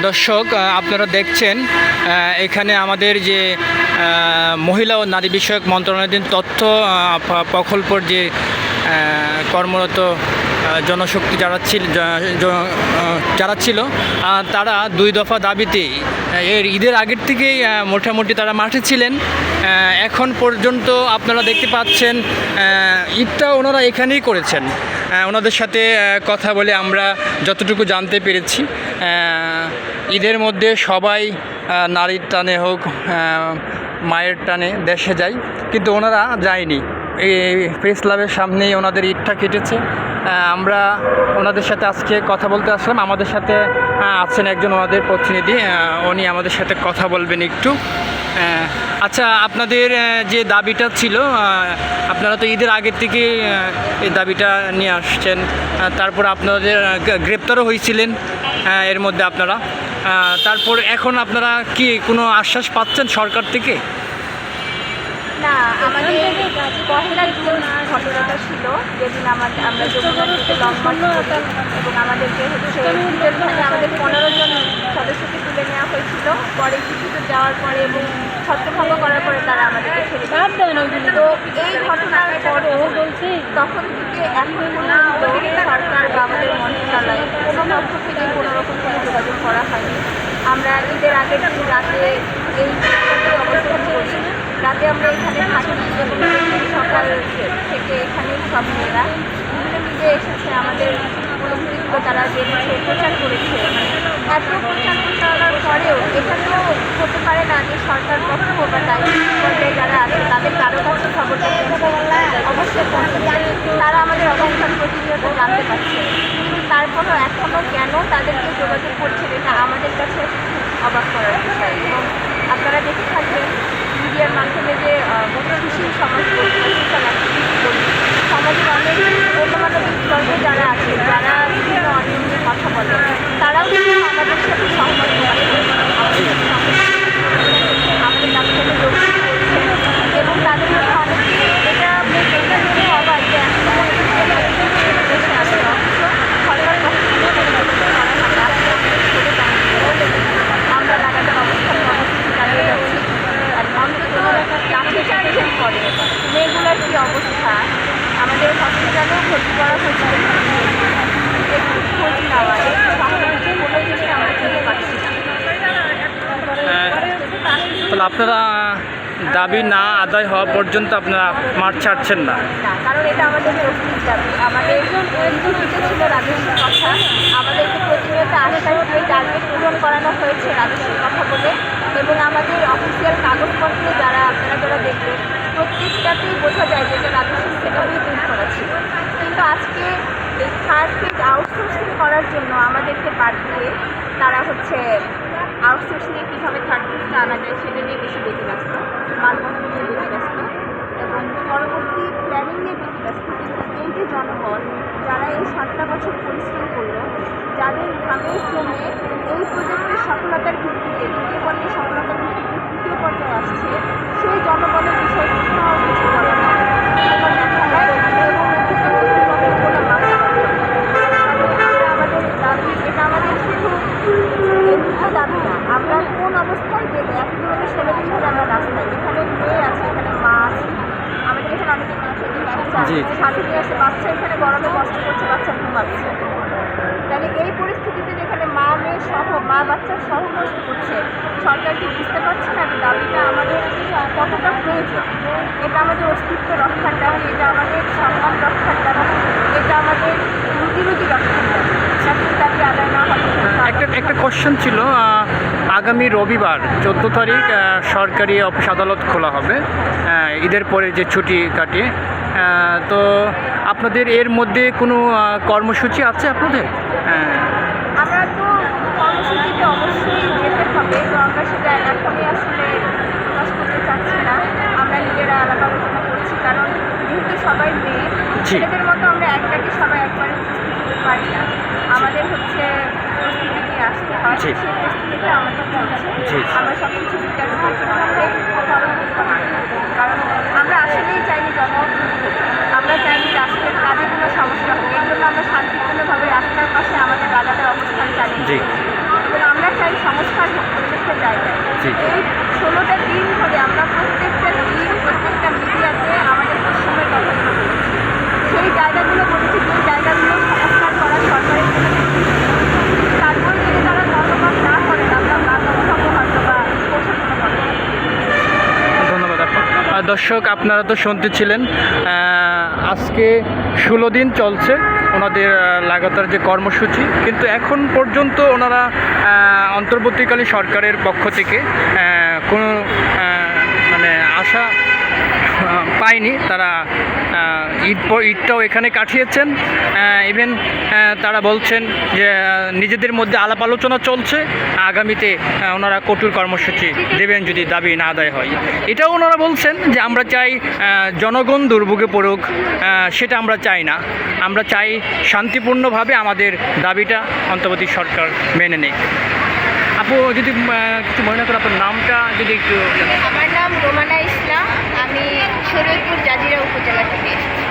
দর্শক, আপনারা দেখছেন এখানে আমাদের যে মহিলা ও নারী বিষয়ক মন্ত্রণালয়াধীন তথ্য প্রকল্পের যে কর্মরত জনশক্তি যারা ছিল তারা 2 দফা দাবিতে ঈদের আগের থেকেই মোটামুটি তারা মাঠে ছিলেন। এখন পর্যন্ত আপনারা দেখতে পাচ্ছেন ঈদটা ওনারা এখানেই করেছেন। ওনাদের সাথে কথা বলে আমরা যতটুকু জানতে পেরেছি, ঈদের মধ্যে সবাই নারীর টানে হোক মায়ের টানে দেশে যায়, কিন্তু ওনারা যায়নি। এই প্রেস ক্লাবের সামনেই ওনাদের ঈদটা কেটেছে। আমরা ওনাদের সাথে আজকে কথা বলতে আসলাম। আমাদের সাথে আছেন একজন ওনাদের প্রতিনিধি, উনি আমাদের সাথে কথা বলবেন একটু। আচ্ছা, আপনাদের যে দাবিটা ছিল, আপনারা তো ঈদের আগের থেকে এই দাবিটা নিয়ে আসছেন, তারপর আপনাদের গ্রেপ্তারও হয়েছিলেন এর মধ্যে আপনারা। তারপর এখন আপনারা কি কোনো আশ্বাস পাচ্ছেন সরকার থেকে? না, আমাদের পহেলা জুন ঘটনাটা ছিল, যেদিন আমরা যমুনা থেকে লং মার্চ করতাম এবং আমাদেরকে আমাদের 15 জন সদস্যকে তুলে নেওয়া হয়েছিল। পরে কিছুতে যাওয়ার পরে এবং ছত্রভঙ্গ করার পরে তারা আমাদেরকে ছেড়ে দেয়। তো এই ঘটনার পরেও তখন থেকে এখন পর্যন্ত সরকার বা আমাদের মন্ত্রণালয় কোনো পক্ষ থেকে কোনো রকম কোনো যোগাযোগ করা হয়নি। আমরা ঈদের আগের দিন রাতে এই অবস্থান করছি। রাতে আমরা এখানে থাকি এবং সকাল থেকে এখানে সব মেয়েরা বিভিন্ন মিলে এসেছে। আমাদের অনুভূতিগুলো তারা জেনেছে, প্রচার করেছে। এত প্রচার করার পরেও এটা তো হতে পারে না যে সরকার পক্ষ বা দায়িত্ব পর্যায়ে যারা আছে তাদের কারো কাছে খবরটা অবশ্যই পৌঁছে যায়। তারা আমাদের অবস্থান প্রতিনিয়ত জানতে পারছে, কিন্তু তারপরও এখনও কেন তাদেরকে যোগাযোগ করছে এটা আমাদের কাছে অবাক করার বিষয়। এবং আপনারা দেখে থাকবেন মিডিয়ার মাধ্যমে যে সুশীল সমাজ বলি, সমাজের অনেক অন্যমানবিক বর্গ যারা আছে, যারা বিভিন্ন অনিয়ম নিয়ে কথা বলে, তারাও কিন্তু আমাদের সাথে সহমত আমাদের দাবিটাকে যোগদান করছে। এবং তাদের মধ্যে অনেকে এটা জন্য অবাক যে দেশে আসে, অথচ সরকার পক্ষ আমরা লাগাতার অবস্থান কর্মসূচি চালিয়ে যাচ্ছি। আর করে মেয়েগুলোর কী অবস্থা, আমাদের হসপিটালেও ভর্তি করা হয়েছিল, একটু খোঁজ নেওয়া কোনো জিনিস আমরা খেতে পারছি না। তাহলে আপনারা দাবি না আদায় হওয়া পর্যন্ত আপনারা মাঠ ছাড়ছেন না? কারণ এটা আমাদের যৌক্তিক দাবি। আমাদের ছিল রাজস্বের কথা, আমাদেরকে প্রতিনিয়ত আশ্বাস দিয়ে টার্গেট পূরণ করানো হয়েছে রাজস্বের কথা বলে। এবং আমাদের অফিসিয়াল কাগজপত্রে যারা আপনারা দেখবেন প্রত্যেকটাতেই বোঝা যায় যে রাজস্ব সেভাবেই তৈরি করা ছিল। কিন্তু আজকে এই থার্ড ফেজ আউটসোর্সিং করার জন্য আমাদেরকে বাদ দিয়ে তারা আউটসোর্সিংয়ে কীভাবে থার্ড ফেজটা আনা যায় সেটা নিয়ে বেশি ব্যতিব্যস্ত, মালপত্র নিয়ে ব্যতিব্যস্ত এবং পরবর্তী প্ল্যানিং নিয়ে ব্যতিব্যস্ত। এই যে জনগণ যারা এই 7টা বছর পরিশ্রম করলো, যাদের ঘামের শ্রমে এই প্রজেক্টের সফলতার ভিত্তিতে দ্বিতীয় পর্যায়ে সফলতার ভিত্তিতে তৃতীয় পর্যায়ে আসছে, সেই জনগণের বিষয়ে কোথাও কিছু বলে না। আমাদের দাবি, এটা আমাদের শুধু দাবি না, আমরা কোন অবস্থায় গেলে একই ধরনের 16 দিন ধরে আমরা রাস্তায়, এখানে মেয়ে আছে, এখানে মা আছে, আমাদের এখানে অনেকে সাথে নিয়ে আসে বাচ্চা, এখানে গরমে কষ্ট করছে, বাচ্চা ঘুমাচ্ছে। তাহলে এই পরিস্থিতিতে যেখানে মা মেয়ে সহ, মা বাচ্চার সহ কষ্ট করছে, সরকার কি বুঝতে পারছে না যে দাবিটা আমাদের কতটা প্রয়োজন? এটা আমাদের অস্তিত্ব রক্ষার দাবি, এটা আমাদের সম্মান রক্ষার দাবি, এটা আমাদের রুজি রক্ষার দাবি। দাবি আদায় না হবে। একটা কোশ্চেন ছিল, আগামী রবিবার 14 তারিখ সরকারি অফিস আদালত খোলা হবে ঈদের পরে যে ছুটি কাটিয়ে। তো আপনাদের এর মধ্যে কোনো কর্মসূচি আছে আপনাদের? আমরা তো কর্মসূচিতে অবশ্যই যেতে হবে, তো আমরা সেটা এখনই আসলে প্রকাশ করতে চাচ্ছি না। আমরা নিজেরা আলাপ আলোচনা করছি, কারণ যেহেতু সবাই মেয়ে, ছেলেদের মতো আমরা একটাকে সবাই একবারে প্রস্তুতি পারি না। আমাদের প্রস্তুতি নিয়ে আসতে হয়, সেই প্রস্তুতিটা আমাদের চলছে। আমরা সব কিছু বিচার বিবেচনা করে কারণ আমরা আসলেই চাইনি আমরা চাইনি রাষ্ট্রের কাজে কোনো সমস্যা হোক। এই জন্য আমরা শান্তিপূর্ণভাবে রাস্তার পাশে আমাদের গাদাদের অবস্থান চালিয়ে এবং আমরা একটা জায়গায়। জি। এই 16টা দিন ধরে আমরা প্রত্যেকটা দিন প্রত্যেকটা মিডিয়াতে আমাদের পশ্চিমের কথাগুলো বলেছি, সেই জায়গাগুলো বলেছি, যে জায়গাগুলো সংস্কার করা সরকারের জন্য নির্দিষ্ট। তারপরে যদি তারা ধর্মঘট না করেন, আমরা বাধ্যতামূলক হয়তো বা কঠোর কোনো পদক্ষেপ নেব। ধন্যবাদ আপু। দর্শক, আপনারা তো শুনতেছিলেন, আজকে 16 দিন চলছে ওনাদের লাগাতার যে কর্মসূচি, কিন্তু এখন পর্যন্ত ওনারা অন্তর্বর্তীকালীন সরকারের পক্ষ থেকে কোনো মানে আশা পায়নি। তারা ঈদটাও এখানে কাটিয়েছেন। ইভেন তারা বলছেন যে নিজেদের মধ্যে আলাপ আলোচনা চলছে, আগামীতে ওনারা কঠোর কর্মসূচি দেবেন যদি দাবি না আদায় হয়। এটাও ওনারা বলছেন যে আমরা চাই জনগণ দুর্ভোগে পড়ুক, সেটা আমরা চাই না। আমরা চাই শান্তিপূর্ণভাবে আমাদের দাবিটা অন্তর্বর্তী সরকার মেনে নেয়। আপু, যদি কিছু মনে না করে আপনার নামটা যদি একটু। আমার নাম রোমানা ইসলাম, আমি শরীয়তপুর জাজিরা উপজেলা থেকে এসেছি।